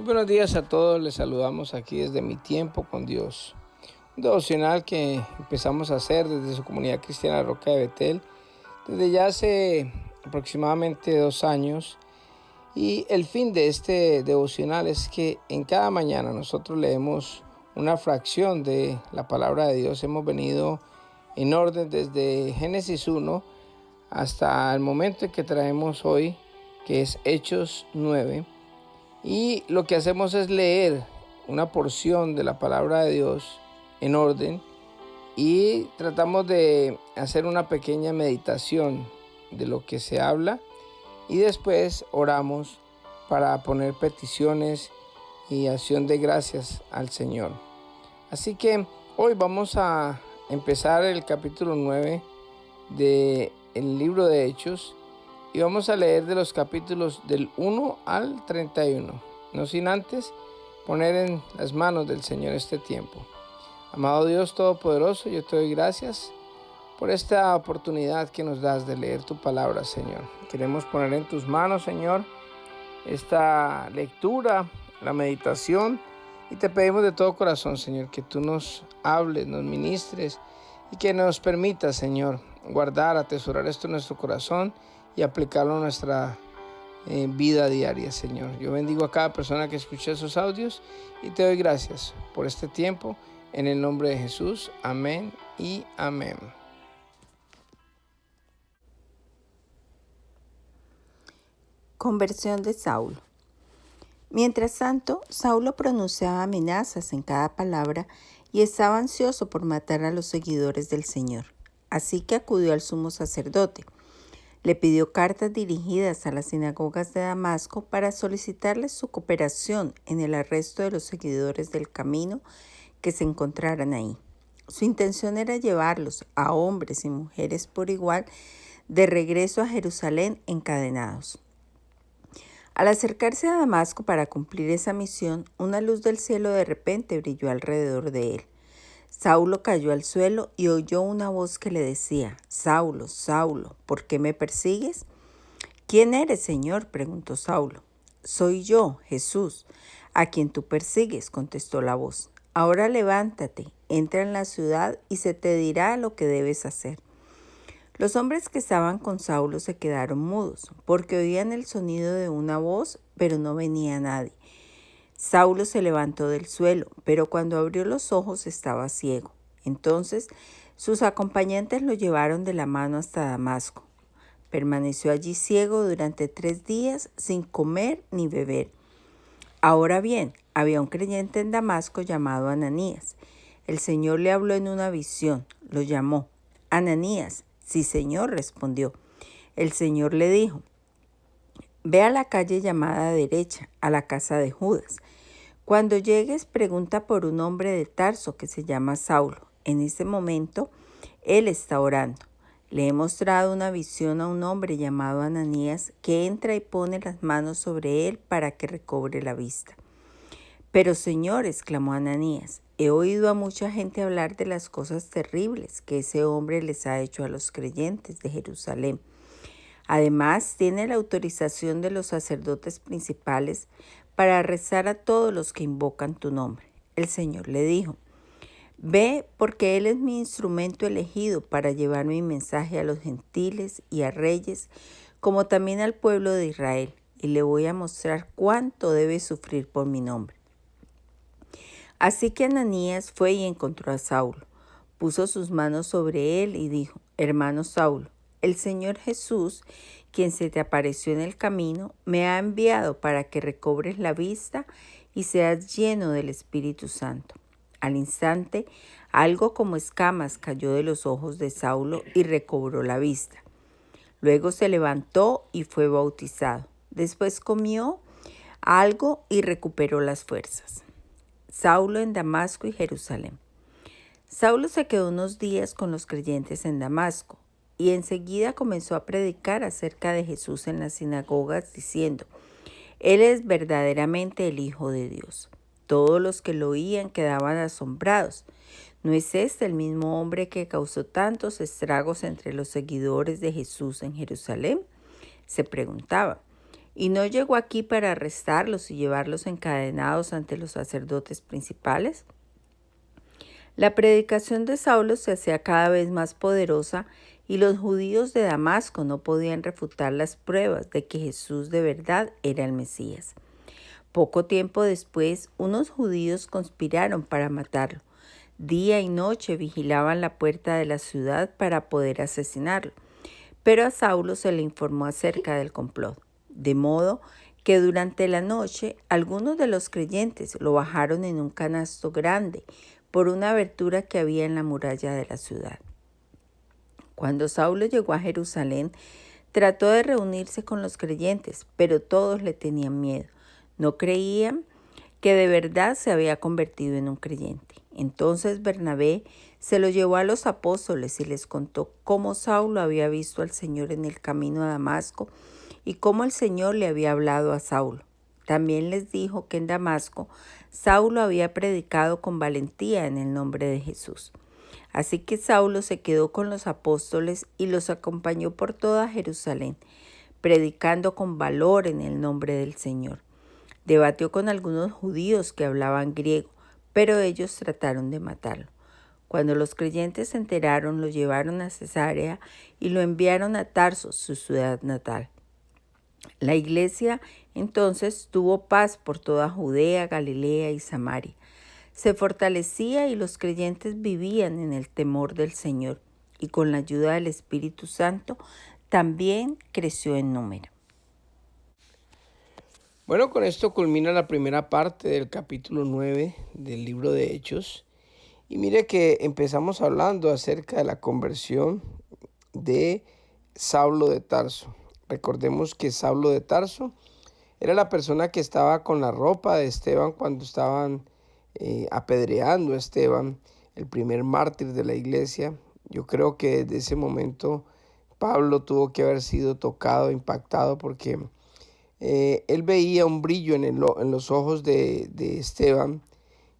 Muy buenos días a todos, les saludamos aquí desde Mi Tiempo con Dios. Un devocional que empezamos a hacer desde su comunidad cristiana Roca de Betel, desde ya hace aproximadamente 2 años. Y el fin de este devocional es que en cada mañana nosotros leemos una fracción de la palabra de Dios. Hemos venido en orden desde Génesis 1 hasta el momento en que traemos hoy, que es Hechos 9. Y lo que hacemos es leer una porción de la palabra de Dios en orden y tratamos de hacer una pequeña meditación de lo que se habla y después oramos para poner peticiones y acción de gracias al Señor. Así que hoy vamos a empezar el capítulo 9 del libro de Hechos. Y vamos a leer de los capítulos del 1 al 31, no sin antes poner en las manos del Señor este tiempo. Amado Dios Todopoderoso, yo te doy gracias por esta oportunidad que nos das de leer tu palabra, Señor. Queremos poner en tus manos, Señor, esta lectura, la meditación, y te pedimos de todo corazón, Señor, que tú nos hables, nos ministres y que nos permitas, Señor, guardar, atesorar esto en nuestro corazón y aplicarlo a nuestra vida diaria, Señor. Yo bendigo a cada persona que escuche esos audios y te doy gracias por este tiempo. En el nombre de Jesús, amén y amén. Conversión de Saulo. Mientras tanto, Saulo pronunciaba amenazas en cada palabra y estaba ansioso por matar a los seguidores del Señor. Así que acudió al sumo sacerdote. Le pidió cartas dirigidas a las sinagogas de Damasco para solicitarles su cooperación en el arresto de los seguidores del camino que se encontraran ahí. Su intención era llevarlos, a hombres y mujeres por igual, de regreso a Jerusalén encadenados. Al acercarse a Damasco para cumplir esa misión, una luz del cielo de repente brilló alrededor de él. Saulo cayó al suelo y oyó una voz que le decía: «Saulo, Saulo, ¿por qué me persigues?» «¿Quién eres, Señor?», preguntó Saulo. «Soy yo, Jesús, a quien tú persigues», contestó la voz. «Ahora levántate, entra en la ciudad y se te dirá lo que debes hacer». Los hombres que estaban con Saulo se quedaron mudos, porque oían el sonido de una voz, pero no venía nadie. Saulo se levantó del suelo, pero cuando abrió los ojos estaba ciego. Entonces sus acompañantes lo llevaron de la mano hasta Damasco. Permaneció allí ciego durante 3 días sin comer ni beber. Ahora bien, había un creyente en Damasco llamado Ananías. El Señor le habló en una visión, lo llamó. «Ananías». «Sí, Señor», respondió. El Señor le dijo: «Ve a la calle llamada derecha, a la casa de Judas. Cuando llegues, pregunta por un hombre de Tarso que se llama Saulo. En ese momento, él está orando. Le he mostrado una visión a un hombre llamado Ananías que entra y pone las manos sobre él para que recobre la vista». «Pero, Señor», exclamó Ananías, «he oído a mucha gente hablar de las cosas terribles que ese hombre les ha hecho a los creyentes de Jerusalén. Además, tiene la autorización de los sacerdotes principales para rezar a todos los que invocan tu nombre». El Señor le dijo: «Ve, porque él es mi instrumento elegido para llevar mi mensaje a los gentiles y a reyes, como también al pueblo de Israel, y le voy a mostrar cuánto debe sufrir por mi nombre». Así que Ananías fue y encontró a Saulo. Puso sus manos sobre él y dijo: «Hermano Saulo, el Señor Jesús, quien se te apareció en el camino, me ha enviado para que recobres la vista y seas lleno del Espíritu Santo». Al instante, algo como escamas cayó de los ojos de Saulo y recobró la vista. Luego se levantó y fue bautizado. Después comió algo y recuperó las fuerzas. Saulo en Damasco y Jerusalén. Saulo se quedó unos días con los creyentes en Damasco y enseguida comenzó a predicar acerca de Jesús en las sinagogas, diciendo: «Él es verdaderamente el Hijo de Dios». Todos los que lo oían quedaban asombrados. ¿No es este el mismo hombre que causó tantos estragos entre los seguidores de Jesús en Jerusalén?, se preguntaban. ¿Y no llegó aquí para arrestarlos y llevarlos encadenados ante los sacerdotes principales? La predicación de Saulo se hacía cada vez más poderosa y los judíos de Damasco no podían refutar las pruebas de que Jesús de verdad era el Mesías. Poco tiempo después, unos judíos conspiraron para matarlo. Día y noche vigilaban la puerta de la ciudad para poder asesinarlo, pero a Saulo se le informó acerca del complot, de modo que durante la noche algunos de los creyentes lo bajaron en un canasto grande por una abertura que había en la muralla de la ciudad. Cuando Saulo llegó a Jerusalén, trató de reunirse con los creyentes, pero todos le tenían miedo. No creían que de verdad se había convertido en un creyente. Entonces Bernabé se lo llevó a los apóstoles y les contó cómo Saulo había visto al Señor en el camino a Damasco y cómo el Señor le había hablado a Saulo. También les dijo que en Damasco Saulo había predicado con valentía en el nombre de Jesús. Así que Saulo se quedó con los apóstoles y los acompañó por toda Jerusalén, predicando con valor en el nombre del Señor. Debatió con algunos judíos que hablaban griego, pero ellos trataron de matarlo. Cuando los creyentes se enteraron, lo llevaron a Cesarea y lo enviaron a Tarso, su ciudad natal. La iglesia entonces tuvo paz por toda Judea, Galilea y Samaria. Se fortalecía y los creyentes vivían en el temor del Señor, y con la ayuda del Espíritu Santo también creció en número. Bueno, con esto culmina la primera parte del capítulo 9 del libro de Hechos. Y mire que empezamos hablando acerca de la conversión de Saulo de Tarso. Recordemos que Saulo de Tarso era la persona que estaba con la ropa de Esteban cuando estaban apedreando a Esteban, el primer mártir de la iglesia. Yo creo que desde ese momento Pablo tuvo que haber sido tocado, impactado, porque él veía un brillo en los ojos de Esteban,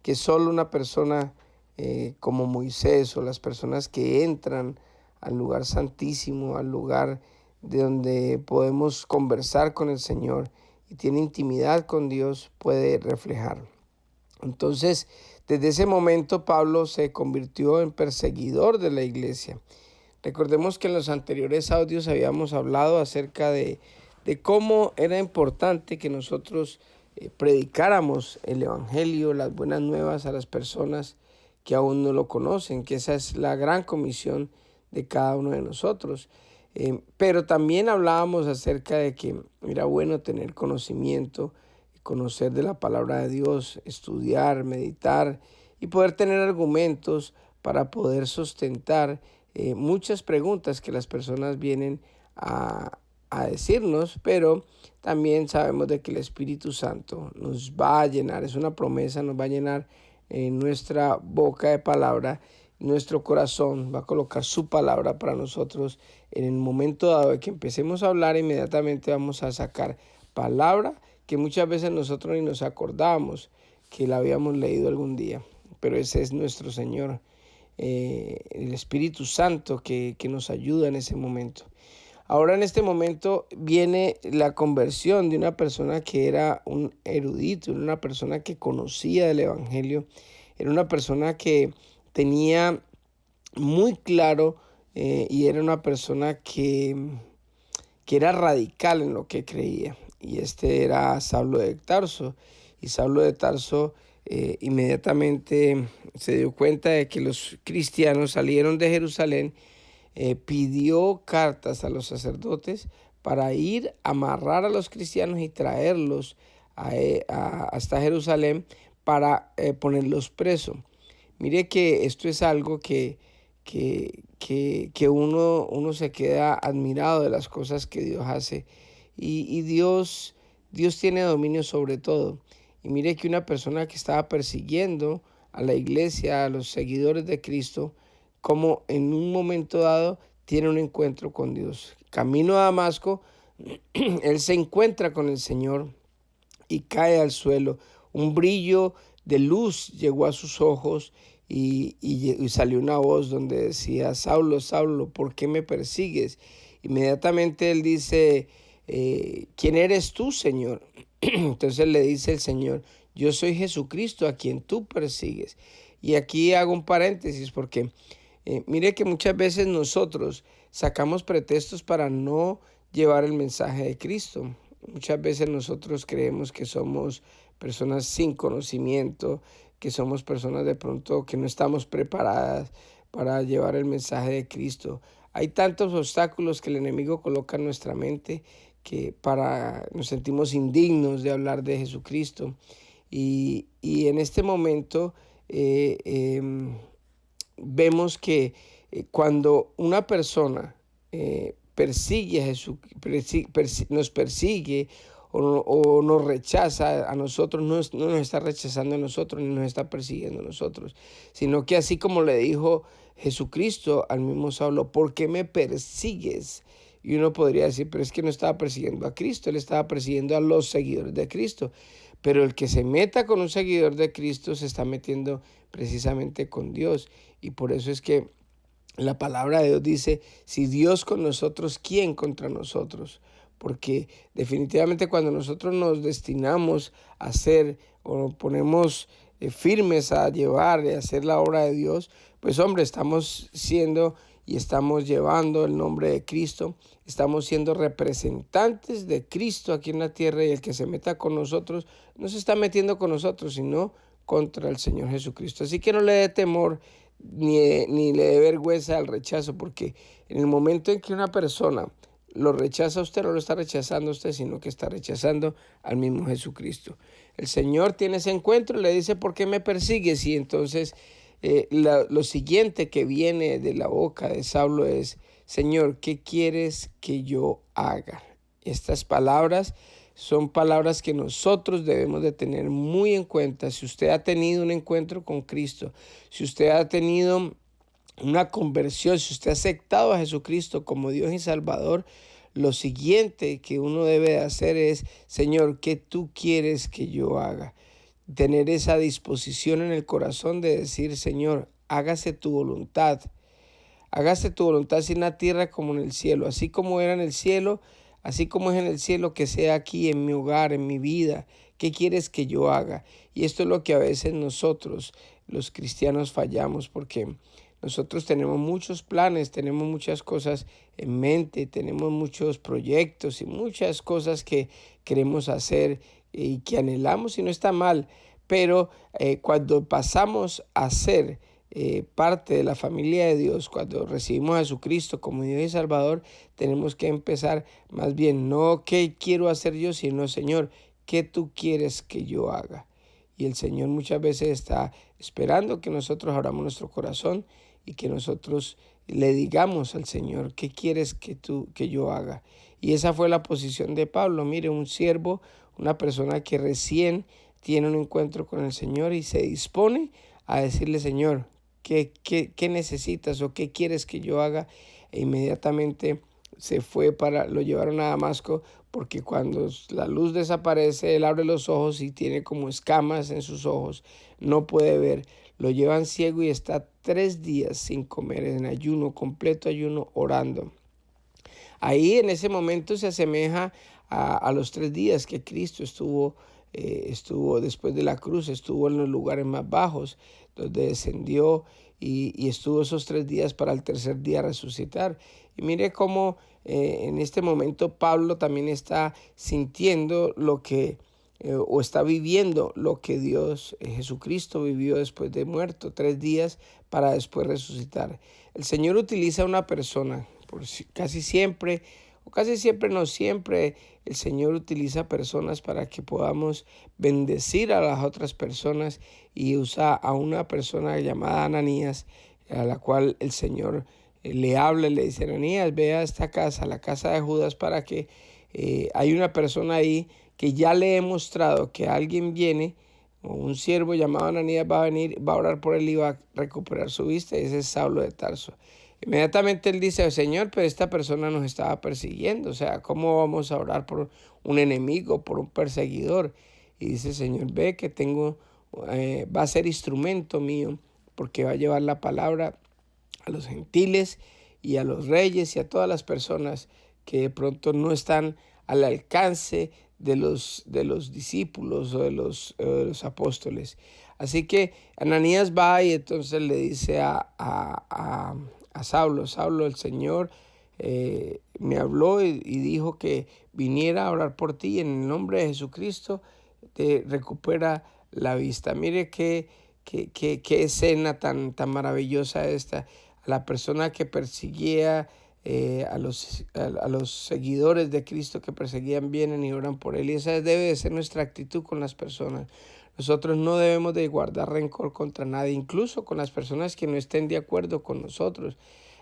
que solo una persona como Moisés o las personas que entran al lugar santísimo, al lugar de donde podemos conversar con el Señor y tiene intimidad con Dios, puede reflejar. Entonces, desde ese momento Pablo se convirtió en perseguidor de la iglesia. Recordemos que en los anteriores audios habíamos hablado acerca de cómo era importante que nosotros predicáramos el evangelio, las buenas nuevas a las personas que aún no lo conocen, que esa es la gran comisión de cada uno de nosotros. Pero también hablábamos acerca de que era bueno tener conocimiento, conocer de la palabra de Dios, estudiar, meditar y poder tener argumentos para poder sustentar muchas preguntas que las personas vienen a decirnos, pero también sabemos de que el Espíritu Santo nos va a llenar, es una promesa, nos va a llenar nuestra boca de palabra, nuestro corazón va a colocar su palabra para nosotros. En el momento dado de que empecemos a hablar, inmediatamente vamos a sacar palabra que muchas veces nosotros ni nos acordamos que la habíamos leído algún día, pero ese es nuestro Señor, el Espíritu Santo que nos ayuda en ese momento. Ahora en este momento viene la conversión de una persona que era un erudito, una persona que conocía el Evangelio, era una persona que tenía muy claro y era una persona que era radical en lo que creía. Y este era Saulo de Tarso. Y Saulo de Tarso inmediatamente se dio cuenta de que los cristianos salieron de Jerusalén. Pidió cartas a los sacerdotes para ir a amarrar a los cristianos y traerlos hasta Jerusalén para ponerlos presos. Mire que esto es algo que uno se queda admirado de las cosas que Dios hace. Y Dios tiene dominio sobre todo. Y mire que una persona que estaba persiguiendo a la iglesia, a los seguidores de Cristo, como en un momento dado tiene un encuentro con Dios. Camino a Damasco, él se encuentra con el Señor y cae al suelo. Un brillo de luz llegó a sus ojos y salió una voz donde decía: Saulo, Saulo, ¿por qué me persigues? Inmediatamente él dice: ¿quién eres tú, Señor? Entonces le dice el Señor, yo soy Jesucristo a quien tú persigues. Y aquí hago un paréntesis porque mire que muchas veces nosotros sacamos pretextos para no llevar el mensaje de Cristo. Muchas veces nosotros creemos que somos personas sin conocimiento, que somos personas de pronto que no estamos preparadas para llevar el mensaje de Cristo. Hay tantos obstáculos que el enemigo coloca en nuestra mente que nos sentimos indignos de hablar de Jesucristo. Y en este momento vemos que cuando una persona persigue a Jesús, nos persigue o nos rechaza a nosotros, no nos está rechazando a nosotros ni nos está persiguiendo a nosotros, sino que así como le dijo Jesucristo al mismo Saulo, ¿por qué me persigues? Y uno podría decir, pero es que no estaba persiguiendo a Cristo, él estaba persiguiendo a los seguidores de Cristo. Pero el que se meta con un seguidor de Cristo se está metiendo precisamente con Dios. Y por eso es que la palabra de Dios dice, si Dios con nosotros, ¿quién contra nosotros? Porque definitivamente cuando nosotros nos destinamos a hacer o nos ponemos firmes a llevar y a hacer la obra de Dios, pues hombre, estamos siendo y estamos llevando el nombre de Cristo, estamos siendo representantes de Cristo aquí en la tierra, y el que se meta con nosotros no se está metiendo con nosotros, sino contra el Señor Jesucristo. Así que no le dé temor ni le dé vergüenza al rechazo, porque en el momento en que una persona lo rechaza a usted, no lo está rechazando a usted, sino que está rechazando al mismo Jesucristo. El Señor tiene ese encuentro y le dice, ¿por qué me persigues? Y entonces lo siguiente que viene de la boca de Saulo es, Señor, ¿qué quieres que yo haga? Estas palabras son palabras que nosotros debemos de tener muy en cuenta. Si usted ha tenido un encuentro con Cristo, si usted ha tenido una conversión, si usted ha aceptado a Jesucristo como Dios y Salvador, lo siguiente que uno debe de hacer es, Señor, ¿qué tú quieres que yo haga? Tener esa disposición en el corazón de decir, Señor, hágase tu voluntad. Hágase tu voluntad así en la tierra como en el cielo. Así como era en el cielo, así como es en el cielo, que sea aquí en mi hogar, en mi vida. ¿Qué quieres que yo haga? Y esto es lo que a veces nosotros, los cristianos, fallamos, porque nosotros tenemos muchos planes, tenemos muchas cosas en mente, tenemos muchos proyectos y muchas cosas que queremos hacer y que anhelamos, y no está mal. Pero cuando pasamos a ser parte de la familia de Dios, cuando recibimos a Jesucristo como Dios y Salvador, tenemos que empezar más bien, no qué quiero hacer yo, sino Señor, ¿qué tú quieres que yo haga? Y el Señor muchas veces está esperando que nosotros abramos nuestro corazón y que nosotros le digamos al Señor, ¿qué quieres que yo haga? Y esa fue la posición de Pablo. Mire, un siervo, una persona que recién tiene un encuentro con el Señor y se dispone a decirle, Señor, ¿qué necesitas o qué quieres que yo haga? E inmediatamente lo llevaron a Damasco, porque cuando la luz desaparece, él abre los ojos y tiene como escamas en sus ojos, no puede ver. Lo llevan ciego y está 3 días sin comer, en ayuno, completo ayuno, orando. Ahí en ese momento se asemeja a los 3 días que Cristo estuvo después de la cruz, estuvo en los lugares más bajos, donde descendió y estuvo esos 3 días para el tercer día resucitar. Y mire cómo en este momento Pablo también está sintiendo o está viviendo lo que Jesucristo vivió después de muerto, 3 días para después resucitar. El Señor utiliza a una persona, casi siempre, o casi siempre, no siempre, el Señor utiliza personas para que podamos bendecir a las otras personas, y usa a una persona llamada Ananías, a la cual el Señor le habla y le dice, Ananías, ve a esta casa, la casa de Judas, para que hay una persona ahí que ya le he mostrado que alguien viene, o un siervo llamado Ananías va a venir, va a orar por él y va a recuperar su vista, y ese es Saulo de Tarso. Inmediatamente él dice, Señor, pero esta persona nos estaba persiguiendo, o sea, ¿cómo vamos a orar por un enemigo, por un perseguidor? Y dice, Señor, ve que va a ser instrumento mío, porque va a llevar la palabra a los gentiles y a los reyes y a todas las personas que de pronto no están al alcance de los discípulos o de los apóstoles. Así que Ananías va y entonces le dice a Saulo, Saulo, el Señor me habló y dijo que viniera a orar por ti, y en el nombre de Jesucristo te recupera la vista. Mire qué escena tan maravillosa esta. A la persona que perseguía a los seguidores de Cristo que perseguían, vienen y oran por él, y esa debe de ser nuestra actitud con las personas. Nosotros no debemos de guardar rencor contra nadie, incluso con las personas que no estén de acuerdo con nosotros.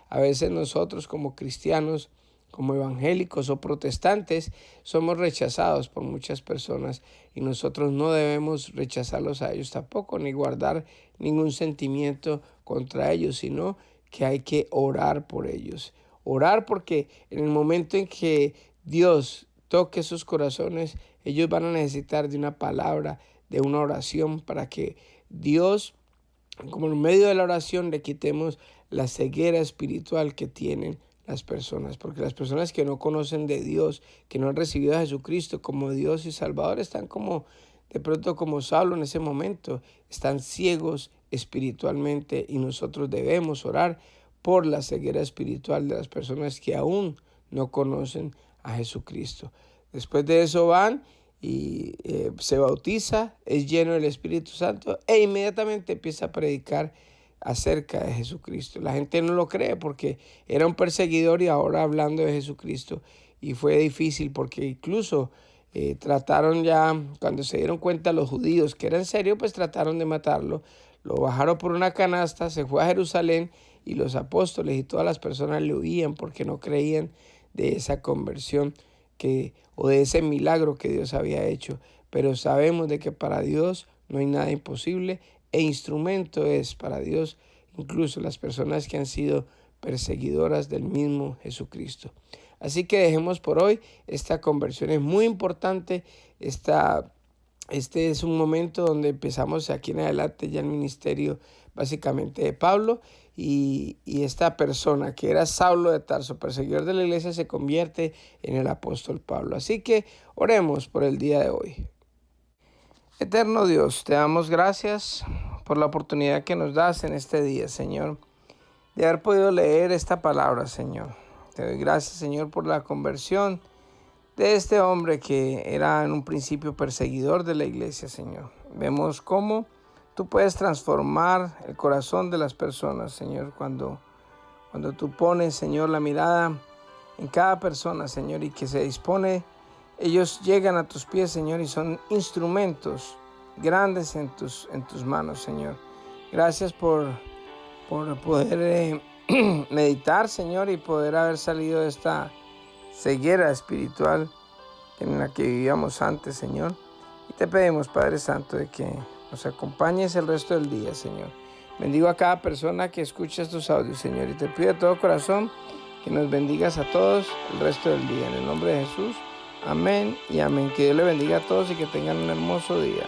A veces nosotros como cristianos, como evangélicos o protestantes, somos rechazados por muchas personas, y nosotros no debemos rechazarlos a ellos tampoco, ni guardar ningún sentimiento contra ellos, sino que hay que orar por ellos. Orar porque en el momento en que Dios toque sus corazones, ellos van a necesitar de una palabra, de una oración, para que Dios, como en medio de la oración, le quitemos la ceguera espiritual que tienen las personas. Porque las personas que no conocen de Dios, que no han recibido a Jesucristo como Dios y Salvador, están como de pronto como Saulo en ese momento, están ciegos espiritualmente, y nosotros debemos orar por la ceguera espiritual de las personas que aún no conocen a Jesucristo. Después de eso van y se bautiza, es lleno del Espíritu Santo e inmediatamente empieza a predicar acerca de Jesucristo. La gente no lo cree porque era un perseguidor y ahora hablando de Jesucristo. Y fue difícil porque incluso trataron ya, cuando se dieron cuenta los judíos que era en serio, pues trataron de matarlo. Lo bajaron por una canasta, se fue a Jerusalén, y los apóstoles y todas las personas le huían porque no creían de esa conversión o de ese milagro que Dios había hecho. Pero sabemos de que para Dios no hay nada imposible, e instrumento es para Dios incluso las personas que han sido perseguidoras del mismo Jesucristo. Así que dejemos por hoy esta conversión. Es muy importante. Este es un momento donde empezamos aquí en adelante ya el ministerio básicamente de Pablo, y esta persona que era Saulo de Tarso, perseguidor de la iglesia, se convierte en el apóstol Pablo. Así que oremos por el día de hoy. Eterno Dios, te damos gracias por la oportunidad que nos das en este día, Señor, de haber podido leer esta palabra, Señor. Te doy gracias, Señor, por la conversión de este hombre que era en un principio perseguidor de la iglesia, Señor. Vemos cómo tú puedes transformar el corazón de las personas, Señor, cuando tú pones, Señor, la mirada en cada persona, Señor, y que se dispone, ellos llegan a tus pies, Señor, y son instrumentos grandes en tus manos, Señor. Gracias por poder meditar, Señor, y poder haber salido de esta ceguera espiritual en la que vivíamos antes, Señor. Y te pedimos, Padre Santo, de que nos acompañes el resto del día, Señor. Bendigo a cada persona que escucha estos audios, Señor, y te pido de todo corazón que nos bendigas a todos el resto del día. En el nombre de Jesús, amén y amén. Que Dios le bendiga a todos y que tengan un hermoso día.